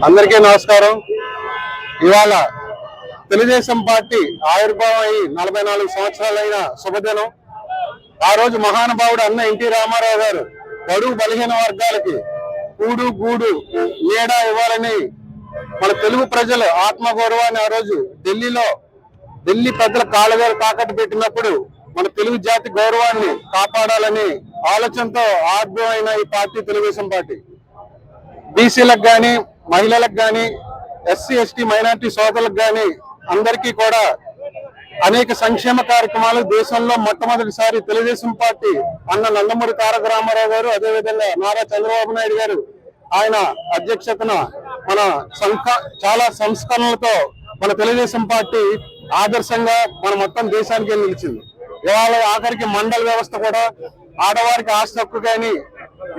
అందరికీ నమస్కారం. ఇవాళ తెలుగుదేశం పార్టీ ఆవిర్భావం అయి 44 సంవత్సరాలైన శుభదినం. ఆ రోజు మహానుభావుడు అన్న ఎన్టీ రామారావు గారు బడుగు బలహీన వర్గాలకి కూడు గూడు నీడ ఇవ్వాలని మన తెలుగు ప్రజలు ఆత్మగౌరవాన్ని ఆ రోజు ఢిల్లీ పెద్దల కాళ్ళగారు తాకట్టు పెట్టినప్పుడు మన తెలుగు జాతి గౌరవాన్ని కాపాడాలని ఆలోచనతో ఆర్భమైన ఈ పార్టీ తెలుగుదేశం పార్టీ బీసీలకు కానీ మహిళలకు కానీ ఎస్సీ ఎస్టీ మైనార్టీ సోదరులకు కానీ అందరికీ కూడా అనేక సంక్షేమ కార్యక్రమాలు దేశంలో మొట్టమొదటిసారి తెలుగుదేశం పార్టీ అన్న నందమూరి తారక రామారావు గారు, అదేవిధంగా నారా చంద్రబాబు నాయుడు గారు ఆయన అధ్యక్షతన మన చాలా సంస్కరణలతో మన తెలుగుదేశం పార్టీ ఆదర్శంగా మన మొత్తం దేశానికి నిలిచింది. ఇవాళ ఆఖరికి మండల వ్యవస్థ కూడా ఆడవారికి ఆస్తి హక్కు కానీ,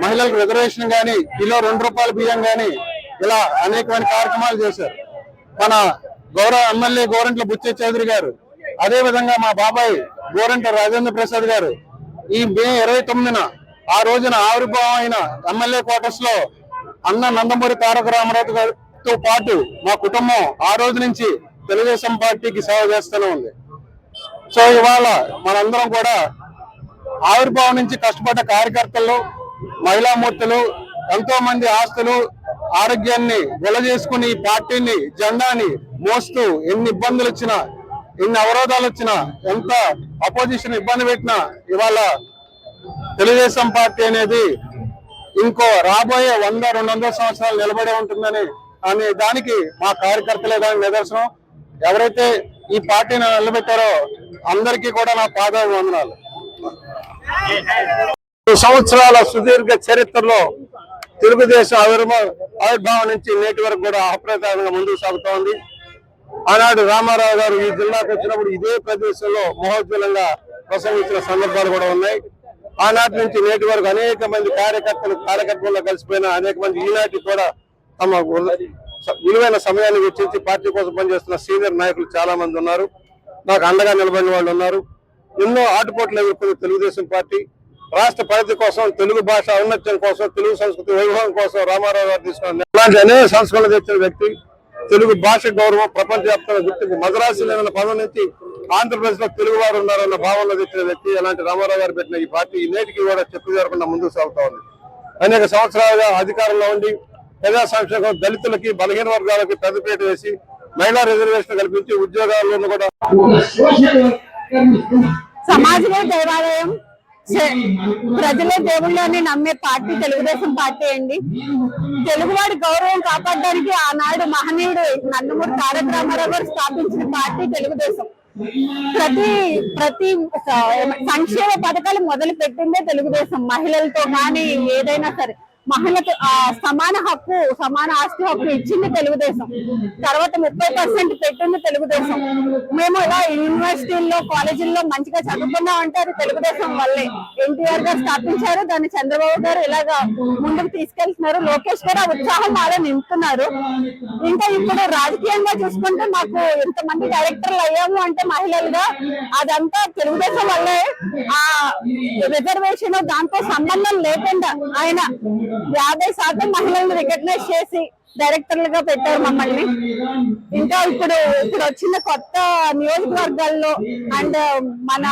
మహిళలకు రిజర్వేషన్ కానీ, కిలో 2 రూపాయల బియ్యం కానీ ఇలా అనేకమైన కార్యక్రమాలు చేశారు. మన గౌరవ ఎమ్మెల్యే గోరంట్ల బుచ్చే చౌదరి గారు, అదే విధంగా మా బాబాయ్ గోరంట్ల రాజేంద్ర ప్రసాద్ గారు ఈ మే 29న ఆ రోజున ఆవిర్భావం అయిన ఎమ్మెల్యే క్వార్టర్స్ లో అన్న నందమూరి తారక రామారావు గారితో పాటు మా కుటుంబం ఆ రోజు నుంచి తెలుగుదేశం పార్టీకి సేవ చేస్తూనే ఉంది. సో ఇవాళ మనందరం కూడా ఆవిర్భావం నుంచి కష్టపడ్డ కార్యకర్తలు, మహిళామూర్తులు ఎంతో మంది ఆస్తులు ఆరోగ్యాన్ని వెల చేసుకుని ఈ పార్టీని జెండాని మోస్తూ ఎన్ని ఇబ్బందులు వచ్చినా, ఎన్ని అవరోధాలు వచ్చినా, ఎంత అపోజిషన్ ఇబ్బంది పెట్టినా ఇవాళ తెలుగుదేశం పార్టీ అనేది ఇంకో రాబోయే 100-200 సంవత్సరాలు నిలబడి ఉంటుందని అనే దానికి మా కార్యకర్తలే దానికి నిదర్శనం. ఎవరైతే ఈ పార్టీని నిలబెట్టారో అందరికీ కూడా నా పాదాభివందనాలు. 2 సంవత్సరాల సుదీర్ఘ చరిత్రలో తెలుగుదేశం ఆవిర్భావం నుంచి నేటి వరకు కూడా అప్రతిహతంగా ముందుకు సాగుతోంది. ఆనాడు రామారావు గారు ఈ జిల్లాకు వచ్చినప్పుడు ఇదే ప్రదేశంలో మహోజ్వలంగా ప్రసంగించిన సందర్భాలు కూడా ఉన్నాయి. ఆనాటి నుంచి నేటి వరకు అనేక మంది కార్యకర్తల్లో కలిసిపోయిన అనేక మంది ఈనాటి కూడా తమ విలువైన సమయాన్ని వెచ్చించి పార్టీ కోసం పనిచేస్తున్న సీనియర్ నాయకులు చాలా మంది ఉన్నారు. నాకు అండగా నిలబడిన వాళ్ళు ఉన్నారు. ఎన్నో ఆటుపోట్లు ఎదుర్కొన్న తెలుగుదేశం పార్టీ రాష్ట్ర పరిధి కోసం, తెలుగు భాష ఔన్నత్యం కోసం, తెలుగు సంస్కృతి వైభవం కోసం రామారావు గారు తీసుకున్న ఇలాంటి అనేక సంస్కరణలు తెచ్చిన వ్యక్తి. తెలుగు భాష గౌరవం ప్రపంచవ్యాప్తంగా గుర్తింపు మద్రాసు లేదన్న పదం నుంచి ఆంధ్రప్రదేశ్ లో తెలుగు వారు ఉన్నారన్న భావనలో తెచ్చిన వ్యక్తి. అలాంటి రామారావు గారు పెట్టిన ఈ పార్టీ నేటికి కూడా చెప్పు జరగకుండా ముందుకు సాగుతా ఉంది. అనేక సంవత్సరాలుగా అధికారంలో ఉండి ప్రజా సంక్షేమం, దళితులకి, బలహీన వర్గాలకి పెద్దపీట వేసి మహిళా రిజర్వేషన్ కల్పించి ఉద్యోగాలను కూడా సమాజమే దేవాలయం, ప్రజలే దేవుళ్ళని నమ్మే పార్టీ తెలుగుదేశం పార్టీ అండి. తెలుగువాడి గౌరవం కాపాడడానికి ఆనాడు మహనీయుడు నందమూరి తారక రామారావు గారు స్థాపించిన పార్టీ తెలుగుదేశం. ప్రతి సంక్షేమ పథకాలు మొదలు పెట్టిందే తెలుగుదేశం. మహిళలతో కానీ ఏదైనా సరే మహిళకు సమాన హక్కు, సమాన ఆస్తి హక్కు ఇచ్చింది తెలుగుదేశం. తర్వాత 30% పెట్టింది తెలుగుదేశం. మేము ఇలా యూనివర్సిటీల్లో, కాలేజీల్లో మంచిగా చదువుకున్నాం అంటే అది తెలుగుదేశం వల్లే. ఎన్టీఆర్ గారు స్థాపించారు, దాన్ని చంద్రబాబు గారు ఇలాగా ముందుకు తీసుకెళ్తున్నారు. లోకేష్ గారు ఆ ఉత్సాహం మాలో నింపుతున్నారు. ఇంకా ఇప్పుడు రాజకీయంగా చూసుకుంటే మాకు ఇంతమంది డైరెక్టర్లు అయ్యాము అంటే మహిళలుగా అదంతా తెలుగుదేశం వల్లే. ఆ రిజర్వేషన్ దాంతో సంబంధం లేకుండా ఆయన 50% మహిళలను రికగ్నైజ్ చేసి డైరెక్టర్లుగా పెట్టారు మమ్మల్ని. ఇంకా ఇప్పుడు వచ్చిన కొత్త నియోజకవర్గాల్లో అండ్ మన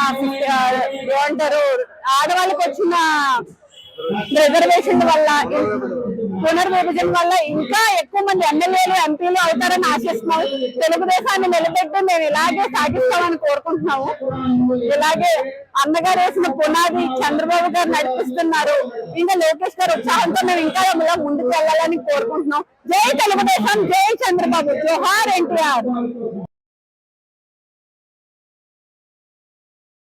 ఏమంటారు ఆడవాళ్ళకి వచ్చిన రిజర్వేషన్ వల్ల, పునర్విభజన వల్ల ఇంకా ఎక్కువ మంది ఎమ్మెల్యేలు, ఎంపీలు అవుతారని ఆశిస్తున్నాం. తెలుగుదేశాన్ని నిలబెట్టి మేము ఇలాగే సాగిస్తామని కోరుకుంటున్నాము. ఇలాగే అన్నగారు వేసిన పునాది చంద్రబాబు గారు నడిపిస్తున్నారు. ఇంకా లోకేష్ గారు ఉత్సాహంతో మేము ఇంకా ముందుకు వెళ్ళాలని కోరుకుంటున్నాం. జై తెలుగుదేశం, జై చంద్రబాబు, జోహార్ ఎన్టీఆర్.